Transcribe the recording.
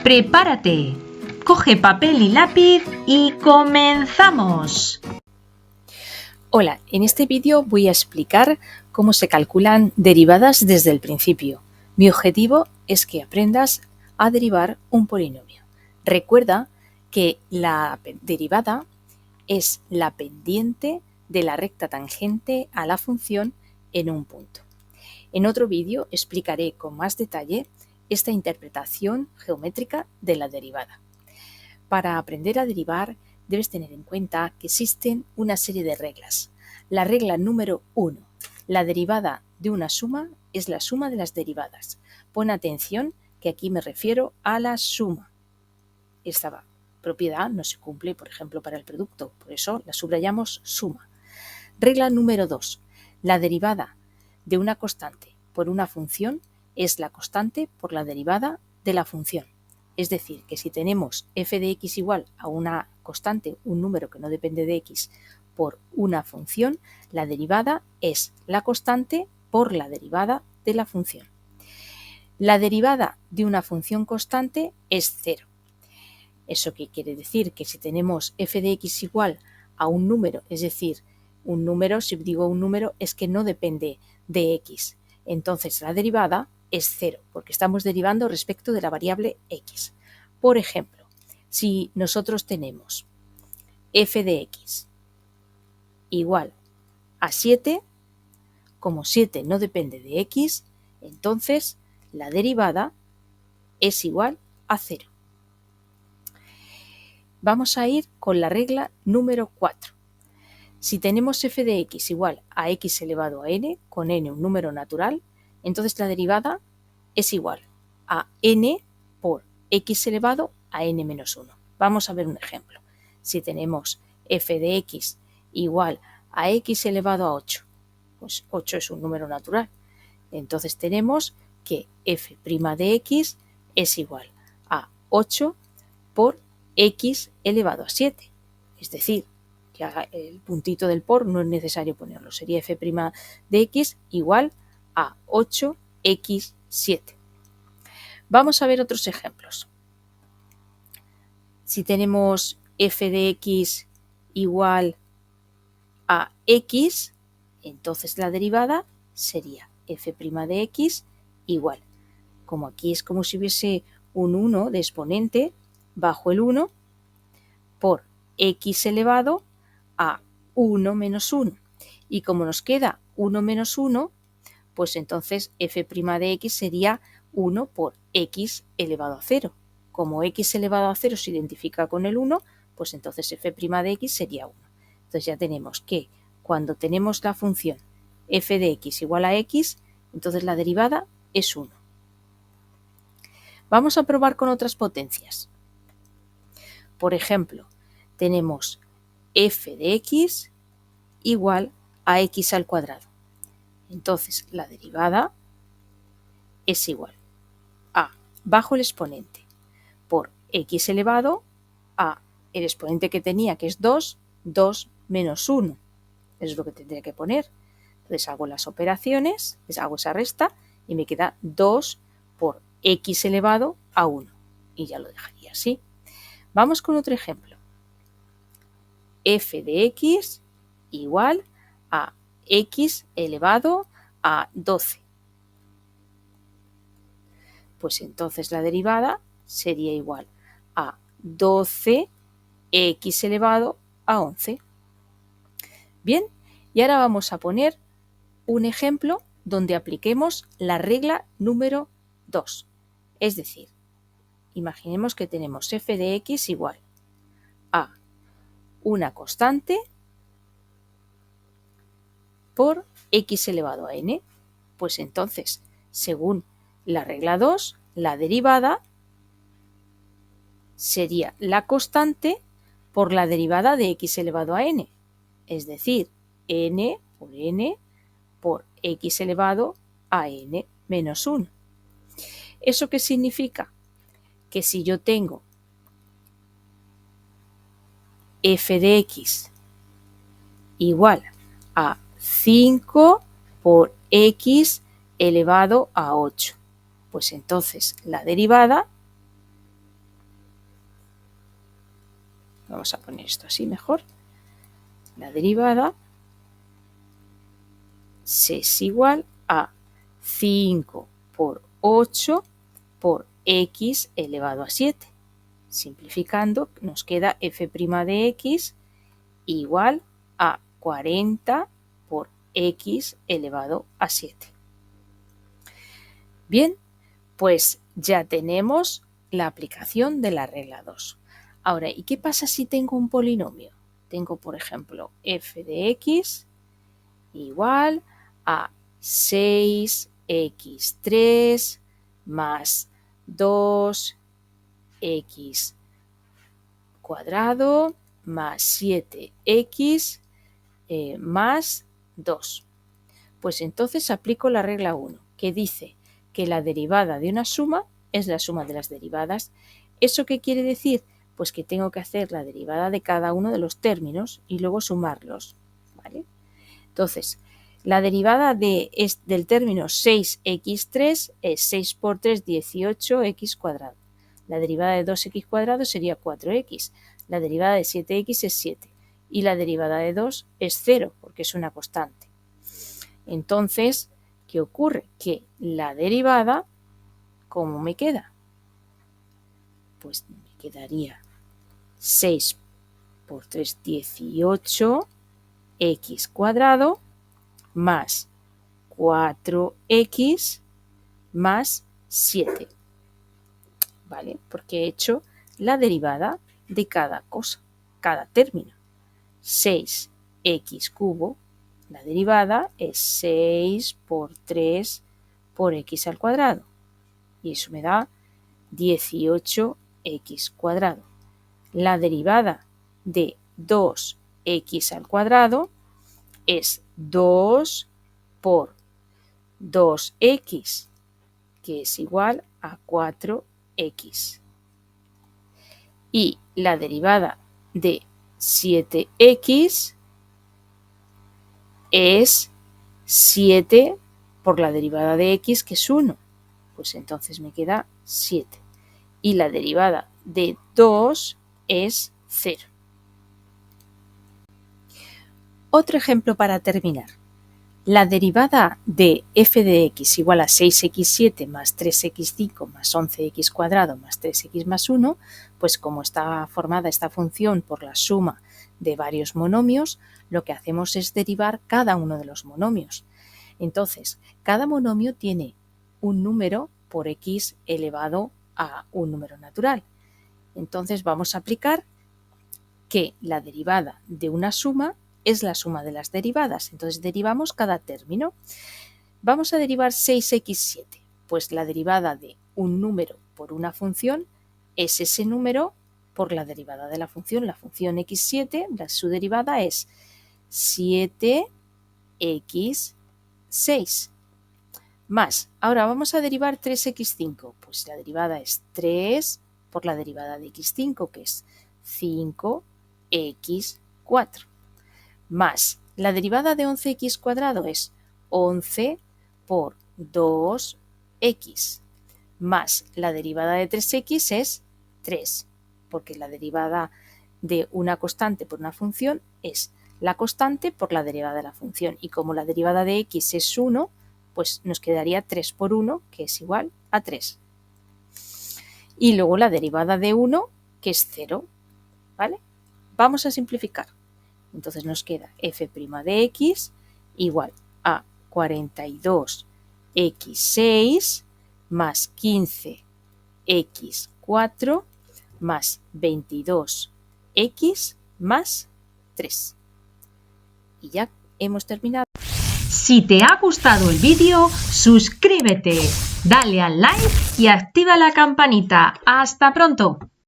Prepárate, coge papel y lápiz y comenzamos. Hola, en este vídeo voy a explicar cómo se calculan derivadas desde el principio. Mi objetivo es que aprendas a derivar un polinomio. Recuerda que la derivada es la pendiente de la recta tangente a la función en un punto. En otro vídeo explicaré con más detalle esta interpretación geométrica de la derivada. Para aprender a derivar, debes tener en cuenta que existen una serie de reglas. La regla número 1. La derivada de una suma es la suma de las derivadas. Pon atención que aquí me refiero a la suma. Esta propiedad no se cumple, por ejemplo, para el producto, por eso la subrayamos suma. Regla número 2. La derivada de una constante por una función es la constante por la derivada de la función. Es decir, que si tenemos f de x igual a una constante, un número que no depende de x, por una función, la derivada es la constante por la derivada de la función. La derivada de una función constante es 0. ¿Eso qué quiere decir? Que si tenemos f de x igual a un número, es decir, un número, si digo un número, es que no depende de x. Entonces la derivada es 0, porque estamos derivando respecto de la variable x. Por ejemplo, si nosotros tenemos f de x igual a 7, como 7 no depende de x, entonces la derivada es igual a 0. Vamos a ir con la regla número 4. Si tenemos f de x igual a x elevado a n, con n un número natural, entonces la derivada es igual a n por x elevado a n menos 1. Vamos a ver un ejemplo. Si tenemos f de x igual a x elevado a 8, pues 8 es un número natural. Entonces tenemos que f' de x es igual a 8 por x elevado a 7. Es decir, que el puntito del por no es necesario ponerlo. Sería f' de x igual a 8x7. Vamos a ver otros ejemplos. Si tenemos f de x igual a x, entonces la derivada sería f' de x igual, como aquí es como si hubiese un 1 de exponente bajo el 1 por x elevado a 1 menos 1. Y como nos queda 1 menos 1, pues entonces f' de x sería 1 por x elevado a 0. Como x elevado a 0 se identifica con el 1, pues entonces f' de x sería 1. Entonces ya tenemos que cuando tenemos la función f de x igual a x, entonces la derivada es 1. Vamos a probar con otras potencias. Por ejemplo, tenemos f de x igual a x al cuadrado. Entonces la derivada es igual a bajo el exponente por x elevado a el exponente que tenía, que es 2, 2 menos 1. Es lo que tendría que poner. Entonces hago las operaciones, les hago esa resta y me queda 2 por x elevado a 1. Y ya lo dejaría así. Vamos con otro ejemplo. F de x igual a x elevado a 12. Pues entonces la derivada sería igual a 12x elevado a 11. Bien, y ahora vamos a poner un ejemplo donde apliquemos la regla número 2. Es decir, imaginemos que tenemos f de x igual a una constante por x elevado a n. Pues entonces, según la regla 2, la derivada sería la constante por la derivada de x elevado a n. Es decir, n por x elevado a n menos 1. ¿Eso qué significa? Que si yo tengo f de x igual a 5 por x elevado a 8, pues entonces la derivada Vamos a poner esto así mejor. La derivada es igual a 5 por 8 por x elevado a 7. Simplificando, nos queda f' de x igual a 40 por x elevado a 7. Bien, pues ya tenemos la aplicación de la regla 2. Ahora, ¿y qué pasa si tengo un polinomio? Tengo, por ejemplo, f de x igual a 6x3 más 2x cuadrado más 7x más 2. Pues entonces aplico la regla 1, que dice que la derivada de una suma es la suma de las derivadas. ¿Eso qué quiere decir? Pues que tengo que hacer la derivada de cada uno de los términos y luego sumarlos, ¿vale? Entonces, la derivada del término 6x3 es 6 por 3, 18x cuadrado. La derivada de 2x cuadrado sería 4x. La derivada de 7x es 7. Y la derivada de 2 es 0, porque es una constante. Entonces, ¿qué ocurre? Que la derivada, ¿cómo me queda? Pues me quedaría 6 por 3, 18x cuadrado más 4x más 7. ¿Vale? Porque he hecho la derivada de cada cosa, cada término. 6x cubo, la derivada es 6 por 3 por x al cuadrado. Y eso me da 18x cuadrado. La derivada de 2x al cuadrado es 2 por 2x, que es igual a 4x. Y la derivada de 7x es 7 por la derivada de x, que es 1. Pues entonces me queda 7. Y la derivada de 2 es 0. Otro ejemplo para terminar. La derivada de f de x igual a 6x7 más 3x5 más 11x cuadrado más 3x más 1, pues como está formada esta función por la suma de varios monomios, lo que hacemos es derivar cada uno de los monomios. Entonces, cada monomio tiene un número por x elevado a un número natural. Entonces vamos a aplicar que la derivada de una suma es la suma de las derivadas. Entonces derivamos cada término. Vamos a derivar 6x7. Pues la derivada de un número por una función es ese número por la derivada de la función. La función x7, su derivada es 7x6. Más, ahora vamos a derivar 3x5. Pues la derivada es 3 por la derivada de x5, que es 5x4. Más la derivada de 11x cuadrado es 11 por 2x, más la derivada de 3x es 3, porque la derivada de una constante por una función es la constante por la derivada de la función, y como la derivada de x es 1, pues nos quedaría 3 por 1, que es igual a 3. Y luego la derivada de 1, que es 0, ¿vale? Vamos a simplificar. Entonces nos queda f' de x igual a 42x6 más 15x4 más 22x más 3. Y ya hemos terminado. Si te ha gustado el vídeo, suscríbete, dale al like y activa la campanita. ¡Hasta pronto!